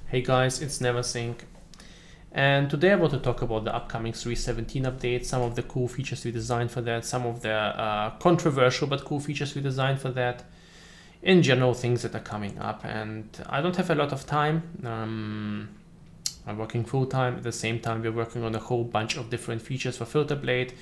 Hey guys, it's NeverSink, and today I want to talk about the upcoming 3.17 update, some of the cool features we designed for that, some of the controversial but cool features we designed for that, in general things that are coming up. And I don't have a lot of time. I'm working full-time. At the same time, we're working on a whole bunch of different features for filterblade.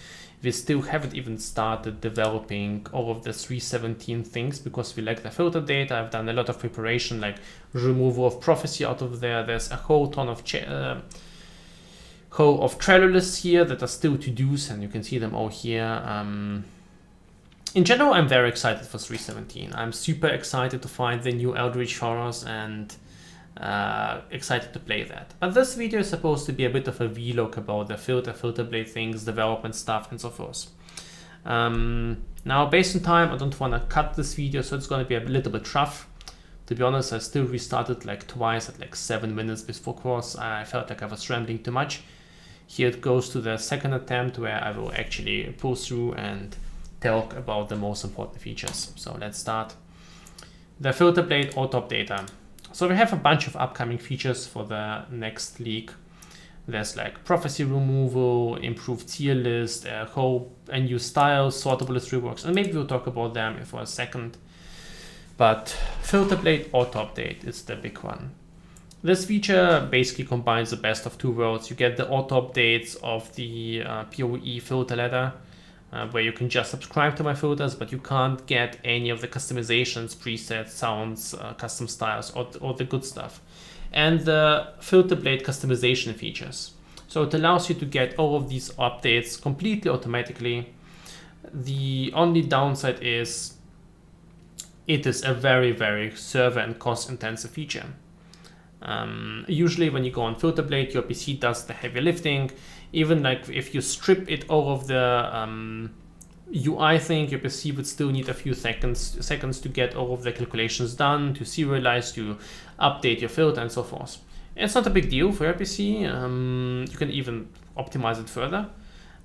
We still haven't even started developing all of the 3.17 things because we lack the filter data. I've done a lot of preparation, like removal of prophecy out of there. There's a whole ton of Trello lists here that are still to-dos, and you can see them all here. In general, I'm very excited for 3.17. I'm super excited to find the new Eldritch Horrors and excited to play that. But this video is supposed to be a bit of a vlog about the filterblade things, development stuff, and so forth. Now, based on time, I don't want to cut this video, so it's going to be a little bit rough. To be honest, I still restarted like twice at like 7 minutes before course. I felt like I was rambling too much. Here it goes to the second attempt where I will actually pull through and talk about the most important features. So let's start. The filterblade auto-update. So we have a bunch of upcoming features for the next league. There's like prophecy removal, improved tier list, a new style, sortable list reworks, and maybe we'll talk about them for a second. But filterblade auto-update is the big one. This feature basically combines the best of two worlds. You get the auto-updates of the PoE filter ladder, where you can just subscribe to my filters, but you can't get any of the customizations, presets, sounds, custom styles, or the good stuff. And the filterblade customization features. So it allows you to get all of these updates completely automatically. The only downside is it is a very, very server and cost intensive feature. Usually when you go on filterblade, your PC does the heavy lifting. Even like if you strip it all of the UI thing, your PC would still need a few seconds to get all of the calculations done, to serialize, to update your filter, and so forth. It's not a big deal for your PC. You can even optimize it further.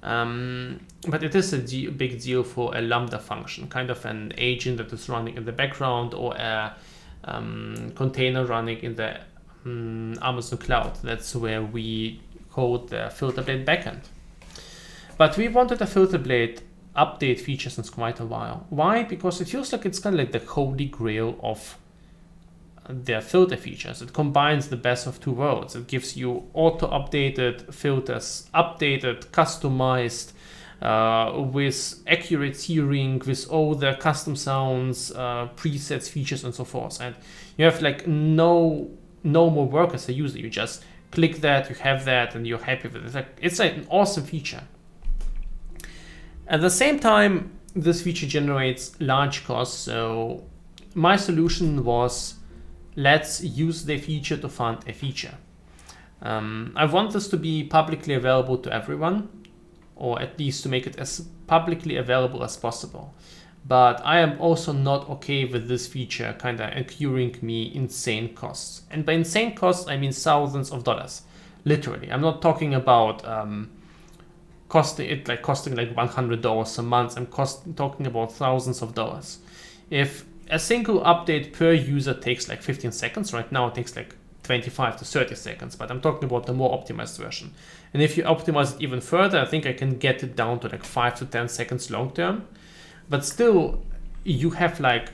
But it is a big deal for a Lambda function, kind of an agent that is running in the background, or a container running in the Amazon cloud. That's where we code the filterblade backend. But we wanted a filterblade update feature since quite a while. Why? Because it feels like it's kind of like the holy grail of their filter features. It combines the best of two worlds. It gives you auto-updated filters, updated, customized, with accurate tiering, with all the custom sounds, presets, features, and so forth. And you have like no more work as a user. You just click that, you have that, and you're happy with it. It's like an awesome feature. At the same time, this feature generates large costs. So my solution was, let's use the feature to fund a feature. I want this to be publicly available to everyone, or at least to make it as publicly available as possible. But I am also not okay with this feature kind of incurring me insane costs. And by insane costs, I mean thousands of dollars. Literally. I'm not talking about costing like $100 a month. I'm talking about thousands of dollars. If a single update per user takes like 15 seconds, right now it takes like 25 to 30 seconds, but I'm talking about the more optimized version. And if you optimize it even further, I think I can get it down to like 5 to 10 seconds long term. But still, you have like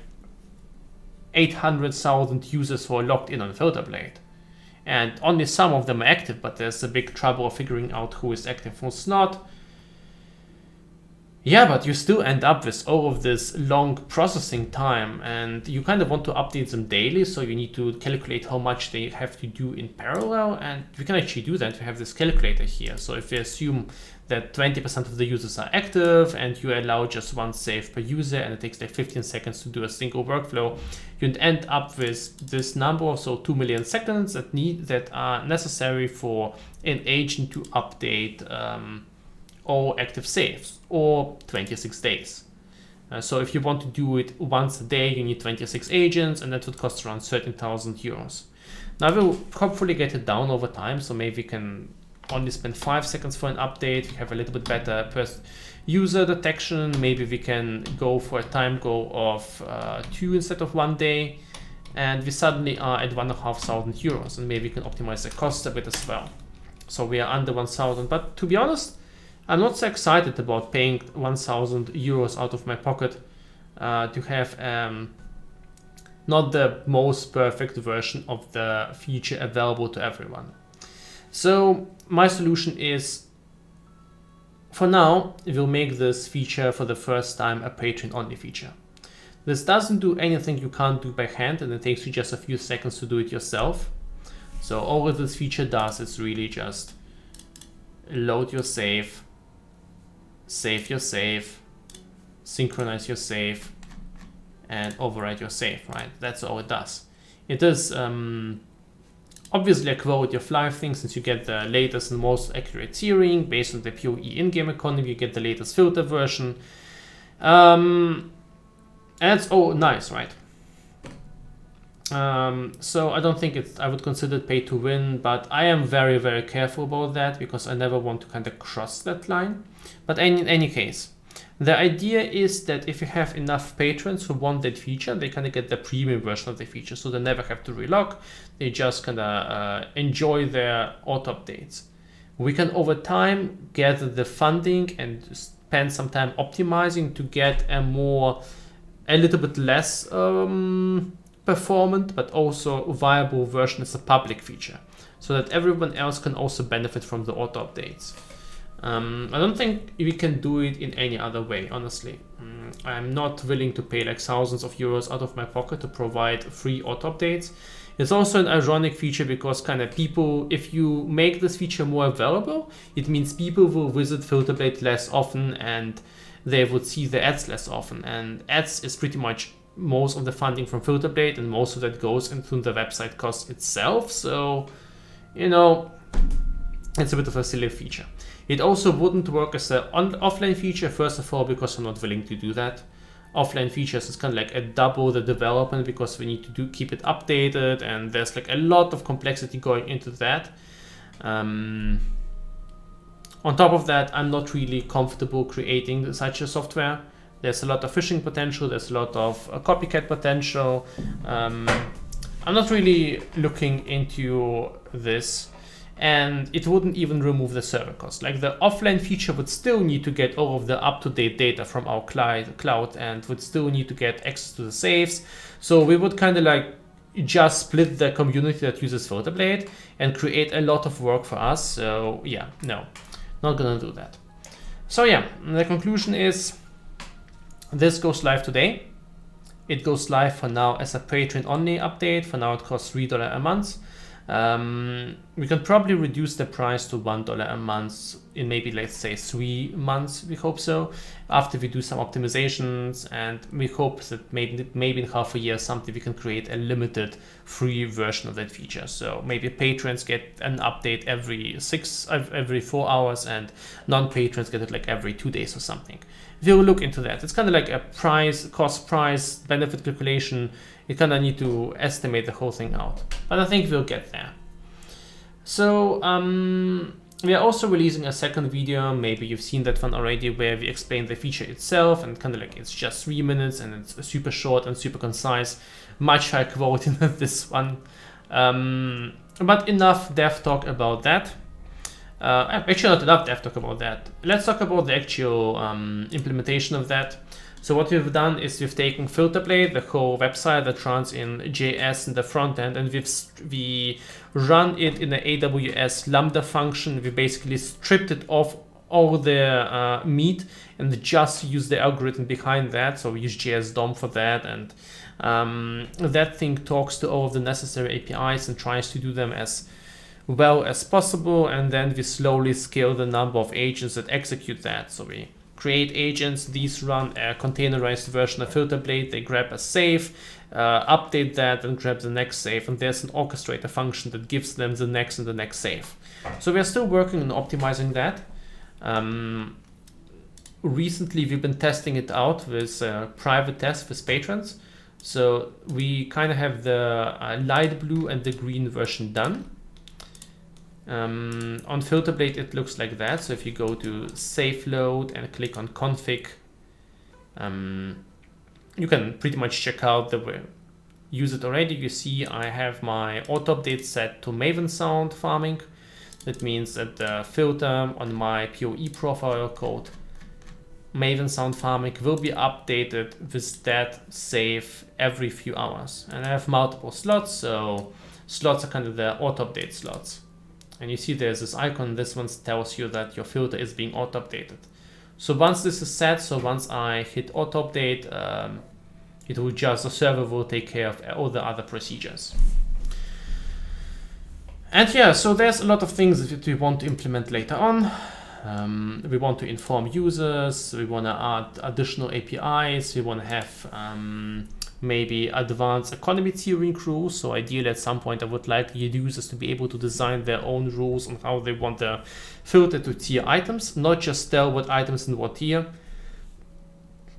800,000 users who are logged in on filterblade. And only some of them are active, but there's a big trouble of figuring out who is active, who's not. Yeah, but you still end up with all of this long processing time, and you kind of want to update them daily, so you need to calculate how much they have to do in parallel, and we can actually do that. We have this calculator here. So if we assume that 20% of the users are active, and you allow just one save per user, and it takes like 15 seconds to do a single workflow, you'd end up with this number, so 2 million seconds that are necessary for an agent to update all active saves, or 26 days. So if you want to do it once a day, you need 26 agents, and that would cost around 13,000 euros. Now we'll hopefully get it down over time, so maybe we can only spend 5 seconds for an update. We have a little bit better user detection. Maybe we can go for a time goal of 2 instead of 1 day. and we suddenly are at 1,500 euros, and maybe we can optimize the cost a bit as well. So we are under 1,000, but to be honest, I'm not so excited about paying 1,000 euros out of my pocket to have not the most perfect version of the feature available to everyone. So my solution is, for now, we'll make this feature for the first time a Patron only feature. This doesn't do anything you can't do by hand, and it takes you just a few seconds to do it yourself. So all that this feature does is really just load your save, save your save, synchronize your save, and overwrite your save, right? That's all it does. It is obviously a quality of life thing, since you get the latest and most accurate tiering based on the PoE in-game economy. You get the latest filter version. And it's all nice, right? So I don't think I would consider it pay to win, but I am very, very careful about that because I never want to kind of cross that line. But in any case, the idea is that if you have enough patrons who want that feature, they kind of get the premium version of the feature, so they never have to relog. They just kind of enjoy their auto updates. We can over time gather the funding and spend some time optimizing to get a little bit less performant but also viable version as a public feature, so that everyone else can also benefit from the auto updates. I don't think we can do it in any other way, honestly. I'm not willing to pay like thousands of euros out of my pocket to provide free auto updates. It's also an ironic feature because kind of people, if you make this feature more available, it means people will visit filterblade less often and they would see the ads less often. And ads is pretty much most of the funding from filterblade, and most of that goes into the website cost itself. So, you know, it's a bit of a silly feature. It also wouldn't work as an offline feature, first of all, because I'm not willing to do that. Offline features is kind of like a double the development because we need to keep it updated, and there's like a lot of complexity going into that. On top of that, I'm not really comfortable creating such a software. There's a lot of phishing potential, there's a lot of copycat potential. I'm not really looking into this. And it wouldn't even remove the server cost. Like the offline feature would still need to get all of the up-to-date data from our cloud and would still need to get access to the saves. So we would kind of like just split the community that uses filterblade and create a lot of work for us. So yeah, no, not gonna do that. So yeah, the conclusion is this goes live today. It goes live for now as a Patron only update. For now it costs $3 a month. We can probably reduce the price to $1 a month in maybe, let's say, 3 months. We hope so, after we do some optimizations, and we hope that maybe in half a year something we can create a limited free version of that feature. So maybe patrons get an update every 4 hours, and non-patrons get it like every 2 days or something. We'll look into that. It's kind of like a cost price benefit calculation. You kind of need to estimate the whole thing out, but I think we'll get there. So we are also releasing a second video, maybe you've seen that one already, where we explain the feature itself, and kind of like it's just 3 minutes and it's super short and super concise, much higher quality than this one. But enough dev talk about that. Actually, not enough dev talk about that. Let's talk about the actual implementation of that. So what we've done is we've taken filterblade, the whole website that runs in JS in the front end, and we run it in the AWS Lambda function. We basically stripped it off all the meat and just use the algorithm behind that. So we use JS DOM for that, and that thing talks to all of the necessary APIs and tries to do them as well as possible. And then we slowly scale the number of agents that execute that. So we create agents, these run a containerized version of filterblade, they grab a save, update that, and grab the next save, and there's an orchestrator function that gives them the next and the next save. So we are still working on optimizing that. Recently we've been testing it out with private tests with patrons. So we kind of have the light blue and the green version done. On filterblade it looks like that. So if you go to save load and click on config, you can pretty much check out use it already, you see I have my auto update set to Maven sound farming. That means that the filter on my PoE profile code Maven sound farming will be updated with that save every few hours. And I have multiple slots, so slots are kind of the auto update slots. And you see there's this icon, this one tells you that your filter is being auto updated. So once this is set, so once I hit auto update, it will just, the server will take care of all the other procedures. And yeah, so there's a lot of things that we want to implement later on. We want to inform users, we want to add additional APIs, we want to have maybe advanced economy tiering rules. So ideally at some point I would like the users to be able to design their own rules on how they want the filter to tier items, not just tell what items in what tier,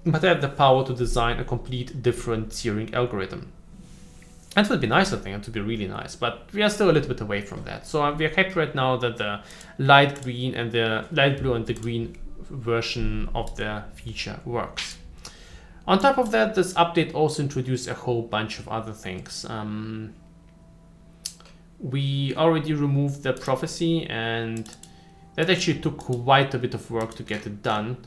but have the power to design a complete different tiering algorithm. That would be nice, I think. It would be really nice, but we are still a little bit away from that. So we are happy right now that the light green and the light blue and the green version of the feature works. On top of that, this update also introduced a whole bunch of other things. We already removed the prophecy, and that actually took quite a bit of work to get it done.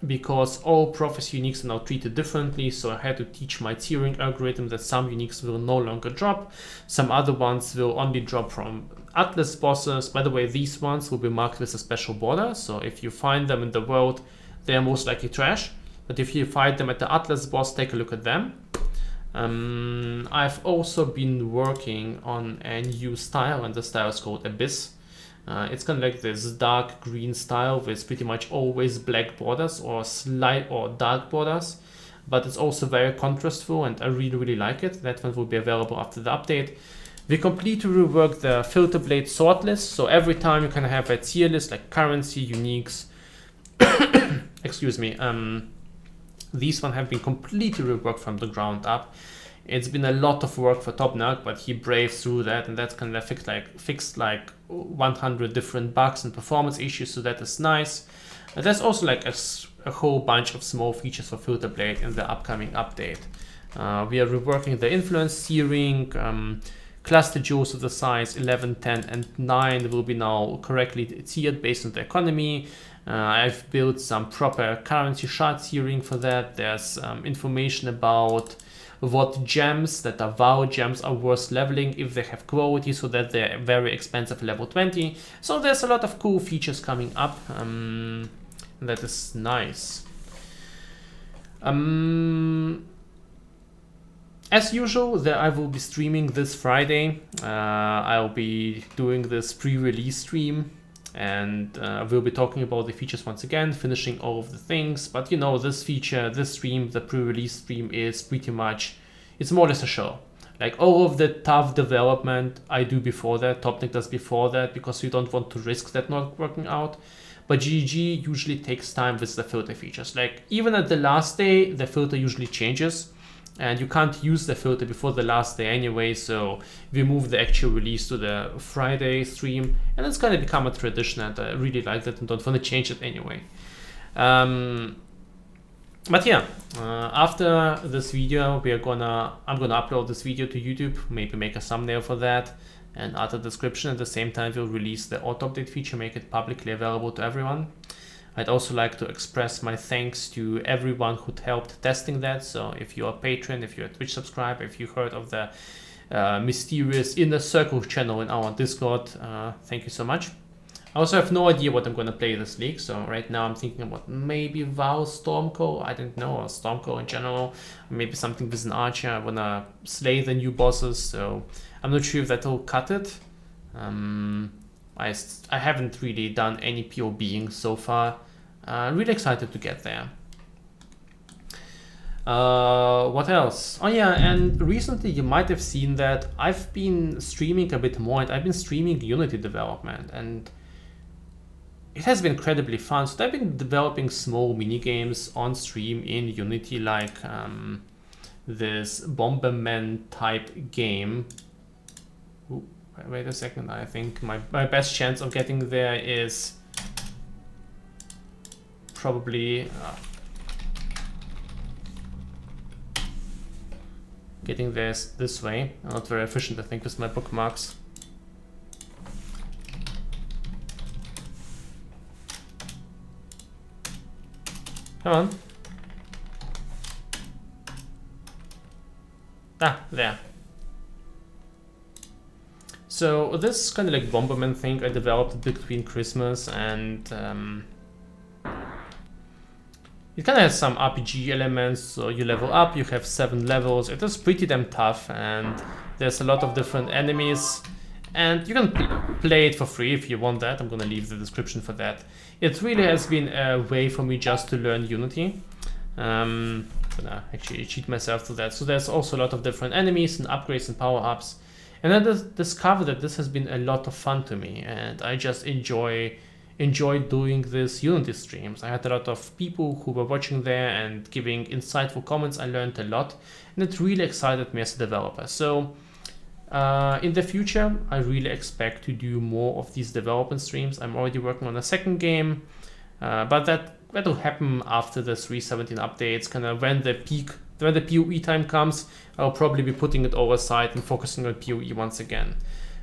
Because all prophecy uniques are now treated differently, so I had to teach my tiering algorithm that some uniques will no longer drop, some other ones will only drop from Atlas bosses. By the way, these ones will be marked with a special border, so if you find them in the world, they are most likely trash, but if you find them at the Atlas boss, take a look at them. I've also been working on a new style, and the style is called Abyss. It's kind of like this dark green style with pretty much always black borders or slight or dark borders, but it's also very contrastful, and I really like it. That one will be available after the update. We completely reworked the filterblade sort list, so every time you can have a tier list like currency, uniques, excuse me, these one have been completely reworked from the ground up. It's been a lot of work for Topnark, but he braved through that, and that's kind of fixed like 100 different bugs and performance issues, so that is nice. And there's also like a whole bunch of small features for filterblade in the upcoming update. We are reworking the influence tiering, cluster jewels of the size 11, 10, and 9 will be now correctly tiered based on the economy. I've built some proper currency shard tiering for that. There's information about what gems that are WoW gems are worth leveling if they have quality, so that they're very expensive level 20. So there's a lot of cool features coming up. That is nice. As usual, I will be streaming this Friday. I'll be doing this pre-release stream, and we'll be talking about the features once again, finishing all of the things. But you know, this feature, this stream, the pre-release stream is pretty much, it's more or less a show. Like all of the tough development I do before that, Topnik does before that, because we don't want to risk that not working out. But GG usually takes time with the filter features. Like even at the last day, the filter usually changes, and you can't use the filter before the last day anyway, so we move the actual release to the Friday stream, and it's gonna become a tradition, and I really like that and don't want to change it anyway. But yeah, after this video, I'm gonna upload this video to YouTube, maybe make a thumbnail for that, and add a description. At the same time, we'll release the auto update feature, make it publicly available to everyone. I'd also like to express my thanks to everyone who helped testing that. So if you're a patron, if you're a Twitch subscriber, if you heard of the mysterious Inner Circle channel in our Discord, thank you so much. I also have no idea what I'm going to play this league. So right now I'm thinking about maybe WoW Stormco, I don't know, or Stormco in general. Maybe something with an archer. I want to slay the new bosses, so I'm not sure if that will cut it. I haven't really done any POBing so far. Really excited to get there. What else? Oh yeah, and recently you might have seen that I've been streaming a bit more, and I've been streaming Unity development, and it has been incredibly fun. So I've been developing small mini games on stream in Unity, like this Bomberman type game. Ooh, wait a second, I think my best chance of getting there is probably getting this way. I'm not very efficient, I think, with my bookmarks. Come on. Ah, there. So this kind of like Bomberman thing I developed between Christmas and it kind of has some RPG elements. So you level up, you have 7 levels. It is pretty damn tough, and there's a lot of different enemies, and you can play it for free if you want that. I'm gonna leave the description for that. It really has been a way for me just to learn Unity. I'm gonna actually cheat myself through that. So there's also a lot of different enemies and upgrades and power-ups. And I discovered that this has been a lot of fun to me, and I just enjoy doing this Unity streams. I had a lot of people who were watching there and giving insightful comments. I learned a lot, and it really excited me as a developer. So in the future, I really expect to do more of these development streams. I'm already working on a second game, but that will happen after the 3.17 updates, kind of when the PoE time comes. I'll probably be putting it overside and focusing on PoE once again.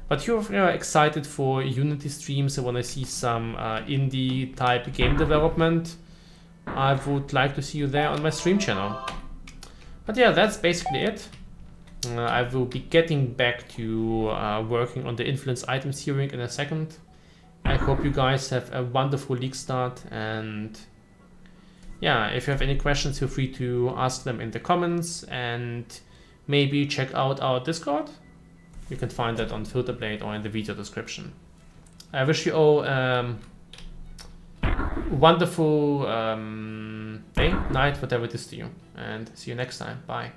But if you're excited for Unity streams and want to see some indie type game development, I would like to see you there on my stream channel. But yeah, that's basically it. I will be getting back to working on the influence item steering in a second. I hope you guys have a wonderful league start, and yeah, if you have any questions, feel free to ask them in the comments, and maybe check out our Discord. You can find that on Filterblade or in the video description. I wish you all wonderful day, night, whatever it is to you, and see you next time. Bye.